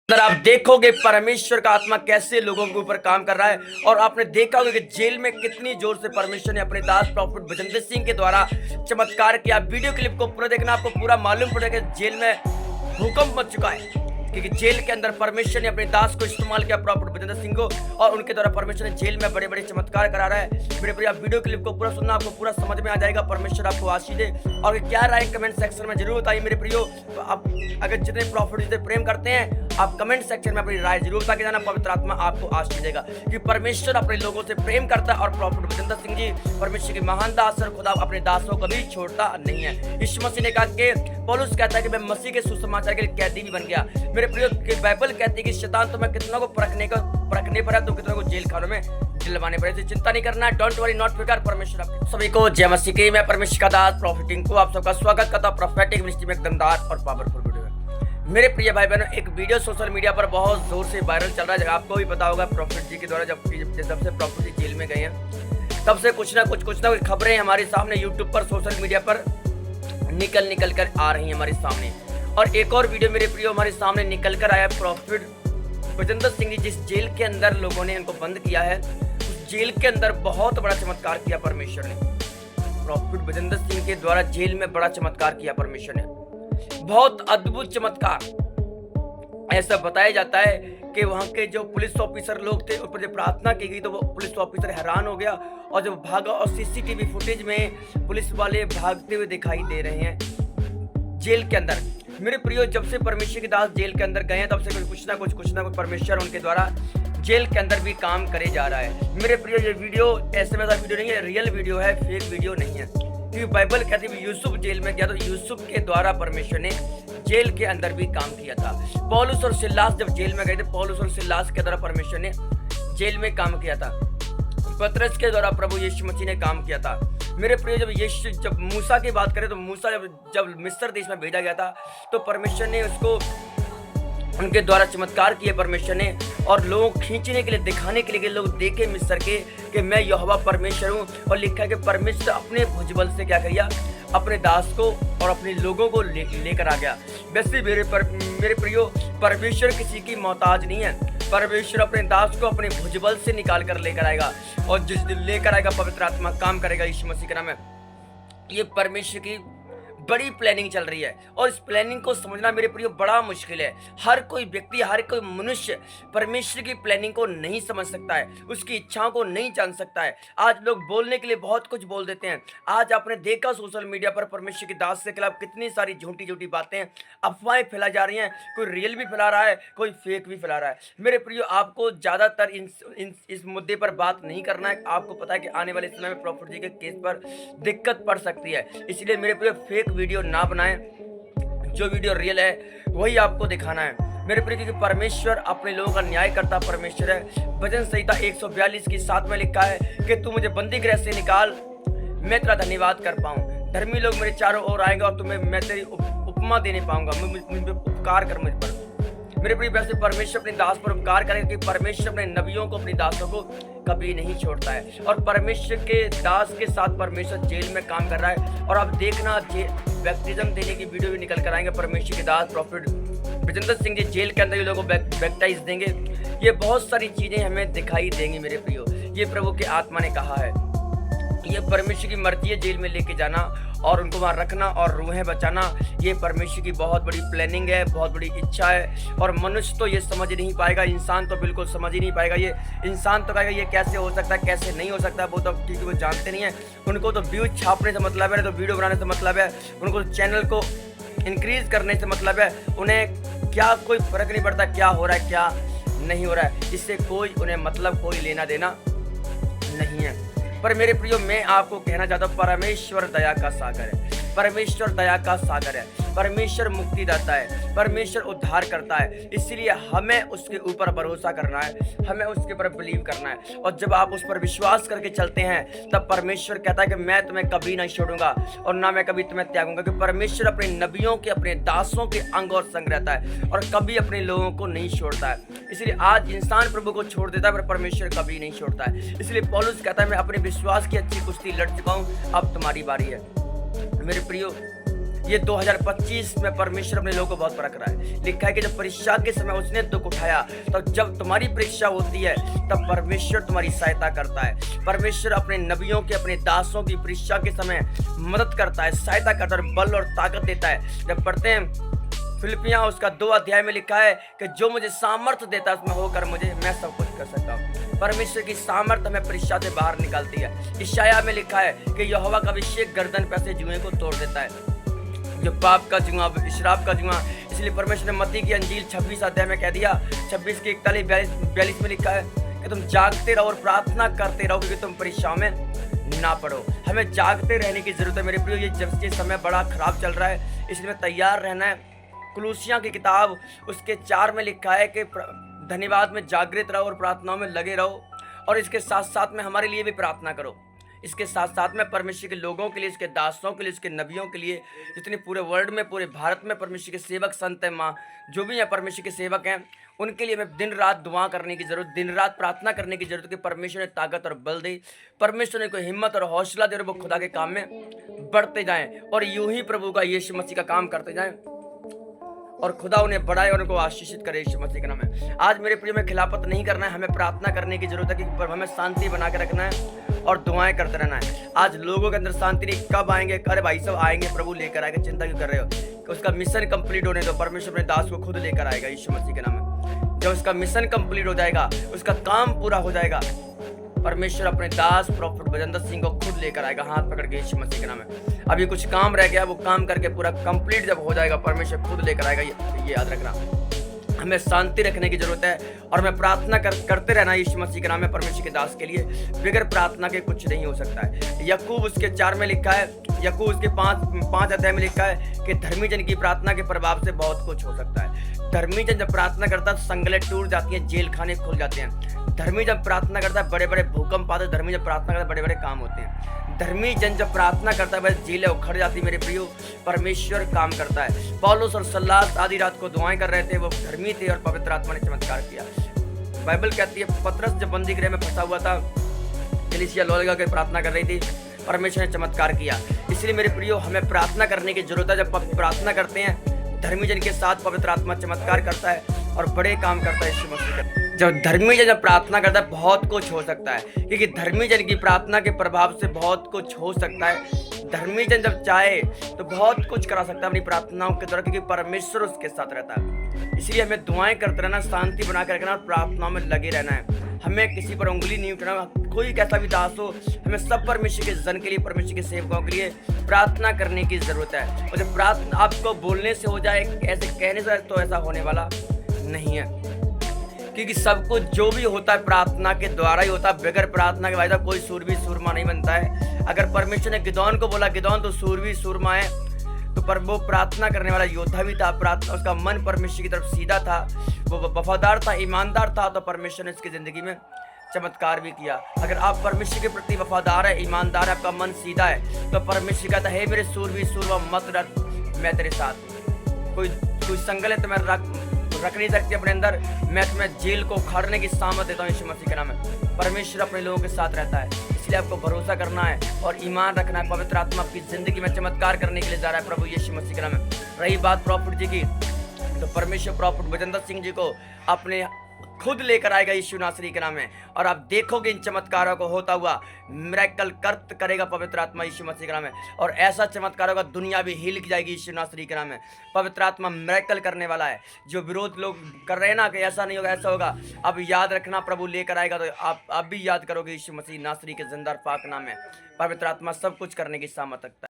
अंदर आप देखोगे परमेश्वर का आत्मा कैसे लोगों के ऊपर काम कर रहा है। और आपने देखा होगा कि जेल में कितनी जोर से परमेश्वर ने अपने दास प्रॉफिट भजनदीप सिंह के द्वारा चमत्कार किया। वीडियो क्लिप को पूरा देखना, आपको पूरा मालूम पड़ेगा जेल में भूकंप मच चुका है, क्योंकि जेल के अंदर परमेश्वर ने अपने दास को इस्तेमाल किया, प्रॉफिट भजनदीप सिंह को, और उनके द्वारा परमेश्वर ने जेल में बड़े बड़े चमत्कार करा रहा है। मेरे प्रिय, वीडियो क्लिप को पूरा सुनना, आपको पूरा समझ में आ जाएगा। परमेश्वर आपको आशीष दे। और क्या राय कमेंट सेक्शन में जरूर बताइए मेरे प्रियो। तो आप अगर जितने प्रॉफिट जितने प्रेम करते हैं, आप कमेंट सेक्शन में अपनी राय जरूर बता के जाना। पवित्र आत्मा आपको आशीष देगा कि परमेश्वर अपने लोगों से प्रेम करता है। और प्रॉफिट भजनदीप सिंह जी परमेश्वर की महान दास और खुदा अपने दासों को कभी छोड़ता नहीं है। यीशु मसीह ने कहा कि पौलुस कहता है कि मैं मसीह के सुसमाचार के लिए कैदी भी बन गया। मेरे प्रियो, बाइबल कहती है कि शैतान तुम्हें कितना को परखने पर है, तो कितना को जेल खानों में दिलवाने पड़े। तो चिंता नहीं करना, डोंट वरी, नॉट फिकर। परमेश्वर आप सभी को जय मसीह की। मैं परमेश्वर का दास प्रॉफिटिंग को आप सबका स्वागत करता हूं प्रोफेटिक मिनिस्ट्री में एक दमदार और पावरफुल वीडियो में। मेरे प्रिय भाई बहनों, एक वीडियो सोशल मीडिया पर बहुत जोर से वायरल चल रहा है। आपको भी पता होगा प्रॉफिट जी के द्वारा जब से प्रॉफिट जी जेल में गए हैं, तब से कुछ ना कुछ खबरें हमारे सामने यूट्यूब पर सोशल मीडिया पर निकल कर आ रही है हमारे सामने। और एक और वीडियो मेरे प्रियो हमारे सामने निकल कर आया। प्रॉफिट भजनदीप सिंह जी जिस जेल के अंदर लोगों ने इनको बंद किया है, उस जेल के अंदर बहुत बड़ा चमत्कार किया परमेश्वर ने। प्रॉफिट भजनदीप सिंह के द्वारा जेल में बड़ा चमत्कार किया परमेश्वर ने, बहुत अद्भुत चमत्कार। ऐसा बताया जाता है कि वहां के जो पुलिस ऑफिसर लोग थे, उन पर जब प्रार्थना की गई तो वो पुलिस ऑफिसर हैरान हो गया और जब भागा, और सीसीटीवी फुटेज में पुलिस वाले भागते हुए दिखाई दे रहे हैं जेल के अंदर। मेरे प्रियो, जब से परमेश्वर के दास जेल के अंदर गए हैं, तब से कुछ ना कुछ परमेश्वर उनके द्वारा जेल के अंदर भी काम करे जा रहा है। मेरे प्रियो, ये वीडियो ऐसे वैसा वीडियो नहीं है, रियल वीडियो है, फेक वीडियो नहीं है। क्योंकि बाइबल कहती है यूसुफ जेल में गया तो यूसुफ के द्वारा परमेश्वर ने जेल के अंदर भी काम किया था। पौलुस और सिलास जब जेल में गए थे, पौलुस और सिलास के द्वारा परमेश्वर ने जेल में काम किया था। पतरस के द्वारा प्रभु यीशु मसीह ने काम किया था। मेरे प्रिय, जब मूसा की बात करें तो मूसा जब मिस्र देश में भेजा गया था, तो परमेश्वर ने उसको उनके द्वारा चमत्कार किए परमेश्वर ने, और लोगों को खींचने के लिए, दिखाने के लिए लोग देखे मिस्र के कि मैं यहोवा परमेश्वर हूँ। और लिखा है कि परमेश्वर अपने भुजबल से क्या किया, अपने दास को और अपने लोगों को लेकर आ गया। वैसे मेरे प्रियो, परमेश्वर किसी की मोहताज नहीं है। परमेश्वर अपने दास को अपने भुजबल से निकाल कर लेकर आएगा, और जिस दिन लेकर आएगा पवित्र आत्मा काम करेगा यीशु मसीह के नाम में। ये परमेश्वर की बड़ी प्लानिंग चल रही है, और इस प्लानिंग को समझना मेरे प्रियो बड़ा मुश्किल है। हर कोई व्यक्ति, हर कोई मनुष्य परमेश्वर की प्लानिंग को नहीं समझ सकता है, उसकी इच्छाओं को नहीं जान सकता है। आज लोग बोलने के लिए बहुत कुछ बोल देते हैं। आज आपने देखा सोशल मीडिया पर परमेश्वर की दास के खिलाफ कितनी सारी झूठी बातें, अफवाहें फैला जा रही हैं। कोई रियल भी फैला रहा है, कोई फेक भी फैला रहा है। मेरे प्रियो, आपको ज्यादातर इस मुद्दे पर बात नहीं करना है। आपको पता है कि आने वाले समय में प्रॉफिट जी के केस पर दिक्कत पड़ सकती है, इसलिए मेरे प्रियो फेक वीडियो ना बनाएं। जो वीडियो रियल है वही आपको दिखाना है मेरे प्रिय, क्योंकि परमेश्वर अपने लोगों का न्याय करता परमेश्वर है। भजन संहिता 142 की 7 में लिखा है कि तू मुझे बंदी गृह से निकाल, मैं तेरा धन्यवाद कर पाऊं। धर्मी लोग मेरे चारों ओर आएंगे और तुम्हें मैं तेरी उपमा देने पाऊंगा। मुझे उपकार कर मुझ पर। मेरे प्रिय, वैसे परमेश्वर अपने दास पर उपकार करें, क्योंकि परमेश्वर अपने नबियों को, अपने दासों को कभी नहीं छोड़ता है। और परमेश्वर के दास के साथ परमेश्वर जेल में काम कर रहा है। और आप देखना, बैप्टिज्म देने की वीडियो भी निकल कर आएंगे। परमेश्वर के दास प्रॉफिट भजनदीप सिंह जी जेल के अंदर ये लोगों को बैप्टाइज देंगे। ये बहुत सारी चीजें हमें दिखाई देंगी मेरे प्रियो। ये प्रभु के आत्मा ने कहा है, ये परमेश्वर की मर्जी है जेल में लेके जाना और उनको वहां रखना और रूहें बचाना। ये परमेश्वर की बहुत बड़ी प्लानिंग है, बहुत बड़ी इच्छा है। और मनुष्य तो ये समझ नहीं पाएगा, इंसान तो बिल्कुल समझ ही नहीं पाएगा। ये इंसान तो कहेगा ये कैसे हो सकता है, कैसे नहीं हो सकता है। वो तो क्योंकि वो जानते नहीं है, उनको तो व्यूज छापने से मतलब है, तो वीडियो बनाने से मतलब है, उनको चैनल को इंक्रीज करने से मतलब है। उन्हें क्या कोई फर्क नहीं पड़ता क्या हो रहा है क्या नहीं हो रहा है, इससे कोई उन्हें मतलब कोई लेना देना नहीं है। पर मेरे प्रियो, मैं आपको कहना चाहता हूँ, परमेश्वर दया का सागर है। परमेश्वर दया का सागर है। परमेश्वर मुक्तिदाता है। परमेश्वर उद्धार करता है। इसलिए हमें उसके ऊपर भरोसा करना है, हमें उसके ऊपर बिलीव करना है। और जब आप उस पर विश्वास करके चलते हैं, तब परमेश्वर कहता है कि मैं तुम्हें कभी नहीं छोड़ूंगा और ना मैं कभी तुम्हें त्यागूंगा। कि परमेश्वर अपने नबियों के, अपने दासों के अंग और संग रहता है और कभी अपने लोगों को नहीं छोड़ता है। इसलिए आज इंसान प्रभु को छोड़ देता है, पर परमेश्वर कभी नहीं छोड़ता है। इसलिए पौलुस कहता है, मैं अपने विश्वास की अच्छी कुश्ती लड़ चुका हूँ, अब तुम्हारी बारी है। मेरे प्रियो, ये 2025 में परमेश्वर अपने लोगों को बहुत परख रहा है। लिखा है कि जब परीक्षा के समय उसने दुख उठाया, तो जब तुम्हारी परीक्षा होती है तब परमेश्वर तुम्हारी सहायता करता है। परमेश्वर अपने नबियों के, अपने दासों की परीक्षा के समय मदद करता है, सहायता करता है, बल और ताकत देता है। जब पढ़ते हैं फिलिपियाँ उसका 2 अध्याय में लिखा है कि जो मुझे सामर्थ्य देता है उसमें होकर मैं सब कुछ कर सकता हूँ। परमेश्वर की सामर्थ्य हमें परीक्षा से बाहर निकालती है। इशाया में लिखा है कि यहोवा का अभिषेक गर्दन पे से जुएं को तोड़ देता है, जो पाप का जुआ, शराब का जुआ। इसलिए परमेश्वर ने मत्ती की अंजील 26 अध्याय में कह दिया, 26 के 41-42 में लिखा है कि तुम जागते रहो और प्रार्थना करते रहो क्योंकि तुम परीक्षाओं में ना पड़ो। हमें जागते रहने की जरूरत है मेरे प्रियो। ये समय बड़ा खराब चल रहा है, इसलिए हमें तैयार रहना है। कुलूसियां की किताब उसके 4 में लिखा है कि धन्यवाद में जागृत रहो और प्रार्थनाओं में लगे रहो, और इसके साथ साथ में हमारे लिए भी प्रार्थना करो। इसके साथ साथ में परमेश्वर के लोगों के लिए, इसके दासों के लिए, इसके नबियों के लिए, जितने पूरे वर्ल्ड में, पूरे भारत में परमेश्वर के सेवक संत हैं, माँ जो भी हैं परमेश्वर के सेवक हैं, उनके लिए हमें दिन रात दुआ करने की जरूरत, दिन रात प्रार्थना करने की जरूरत है कि परमेश्वर ने ताकत और बल दे, परमेश्वर ने कोई हिम्मत और हौसला दे और वो खुदा के काम में बढ़ते जाएं और यूं ही प्रभु का, यीशु मसीह का काम करते जाएं और खुदा उन्हें बढ़ाए और उनको आशीषित करे यीशु मसीह के नाम में। आज मेरे प्रिय में खिलाफत नहीं करना है, हमें प्रार्थना करने की जरूरत है कि हमें शांति बना के रखना है और दुआएं करते रहना है। आज लोगों के अंदर शांति नहीं, कब आएंगे? अरे भाई सब आएंगे, प्रभु लेकर आएगा, चिंता क्यों कर रहे हो? उसका मिशन कंप्लीट होने दो, परमेश्वर अपने दास को खुद लेकर आएगा यीशु मसीह के नाम में। जब उसका मिशन कंप्लीट हो जाएगा, उसका काम पूरा हो जाएगा, परमेश्वर अपने दास प्रॉफिट बजेंद्र सिंह को खुद लेकर आएगा हाथ पकड़ के यीशु मसीह के नाम में। अभी कुछ काम रह गया, वो काम करके पूरा कंप्लीट जब हो जाएगा परमेश्वर खुद लेकर आएगा। ये याद रखना। हमें शांति रखने की जरूरत है और हमें प्रार्थना करते रहना यीशु मसीह के नाम में परमेश्वर के दास के लिए। बगैर प्रार्थना के कुछ नहीं हो सकता है। याकूब उसके 4 में लिखा है, याकूब उसके 5 अध्याय में लिखा है कि धर्मी जन की प्रार्थना के प्रभाव से बहुत कुछ हो सकता है। धर्मी जन जब प्रार्थना करता है तो संगलें टूट जाती हैं, जेल खाने खुल जाते हैं। धर्मी जब प्रार्थना करता है बड़े बड़े भूकंप आते हैं। धर्मी जब प्रार्थना करता है बड़े बड़े काम होते हैं। धर्मी जन जब प्रार्थना करता है बस जेलें उखड़ जाती। मेरे प्रियो, परमेश्वर काम करता है। पौलुस और सल्लास आधी रात को दुआएं कर रहे थे, वो धर्मी थे और पवित्र आत्मा ने चमत्कार किया। बाइबल कहती है पतरस जब बंदी गृह में फंसा हुआ था, कलीसिया लगा के प्रार्थना कर रही थी, परमेश्वर ने चमत्कार किया। इसलिए मेरे प्रियो, हमें प्रार्थना करने की जरूरत है। जब प्रार्थना करते हैं धर्मी जन के साथ पवित्र आत्मा चमत्कार करता है और बड़े काम करता है यीशु मसीह का। जब धर्मी जन जब प्रार्थना करता है बहुत कुछ हो सकता है, क्योंकि धर्मी जन की प्रार्थना के प्रभाव से बहुत कुछ हो सकता है। धर्मी जन जब चाहे तो बहुत कुछ करा सकता है अपनी प्रार्थनाओं के द्वारा, क्योंकि परमेश्वर उसके साथ रहता है। इसलिए हमें दुआएं करते रहना, शांति बना के रखना और प्रार्थनाओं में लगे रहना है। हमें किसी पर उंगली नहीं उठाना। कोई कैसा भी दास हो, हमें सब परमेश्वर के जन के लिए, परमेश्वर के सेवकों के लिए प्रार्थना करने की जरूरत है। और जब प्रार्थना आपको बोलने से हो जाए, ऐसे कहने से, तो ऐसा होने वाला नहीं है, क्योंकि सब कुछ जो भी होता है प्रार्थना के द्वारा ही होता है। बगैर प्रार्थना के भाई साहब कोई सूरवीर सूरमा नहीं बनता है। अगर परमेश्वर ने गिदौन को बोला गिदौन तो सूरवीर सूरमा है, तो पर वो प्रार्थना करने वाला योद्धा भी था। प्रार्थना, उसका मन परमेश्वर की तरफ सीधा था, वो वफादार था, ईमानदार था, तो परमेश्वर ने उसकी जिंदगी में चमत्कार भी किया। अगर आप परमेश्वर के प्रति वफादार है, ईमानदार है, आपका मन सीधा है, तो परमेश्वर कहता है, हे मेरे सूरवीर सूरमा मत डर, मैं तेरे साथ। कोई संगल है तो मैं रख नहीं सकती अपने अंदर। मैं तुम्हें जेल को उखाड़ने की सामर्थ देता हूँ यीशु मसीह के नाम में। परमेश्वर अपने लोगों के साथ रहता है, इसलिए आपको भरोसा करना है और ईमान रखना है। पवित्र आत्मा आपकी जिंदगी में चमत्कार करने के लिए जा रहा है प्रभु यीशु मसीह के नाम में। रही बात प्रॉफिट जी की, तो परमेश्वर प्रॉफिट बजेंद्र सिंह जी को अपने खुद लेकर आएगा यीशु नासरी के नाम में, और आप देखोगे इन चमत्कारों को होता हुआ। मिरेकल कर्त करेगा पवित्र आत्मा यीशु मसीह के नाम में, और ऐसा चमत्कार होगा दुनिया भी हिल जाएगी यीशु नासरी के नाम में। पवित्र आत्मा मिरेकल करने वाला है। जो विरोध लोग कर रहे हैं ना कि ऐसा नहीं होगा, ऐसा होगा, अब याद रखना प्रभु लेकर आएगा, तो आप भी याद करोगे यीशु मसीह नासरी के जिंदा पाक नाम में। पवित्र आत्मा सब कुछ करने की सामर्थ रखता है।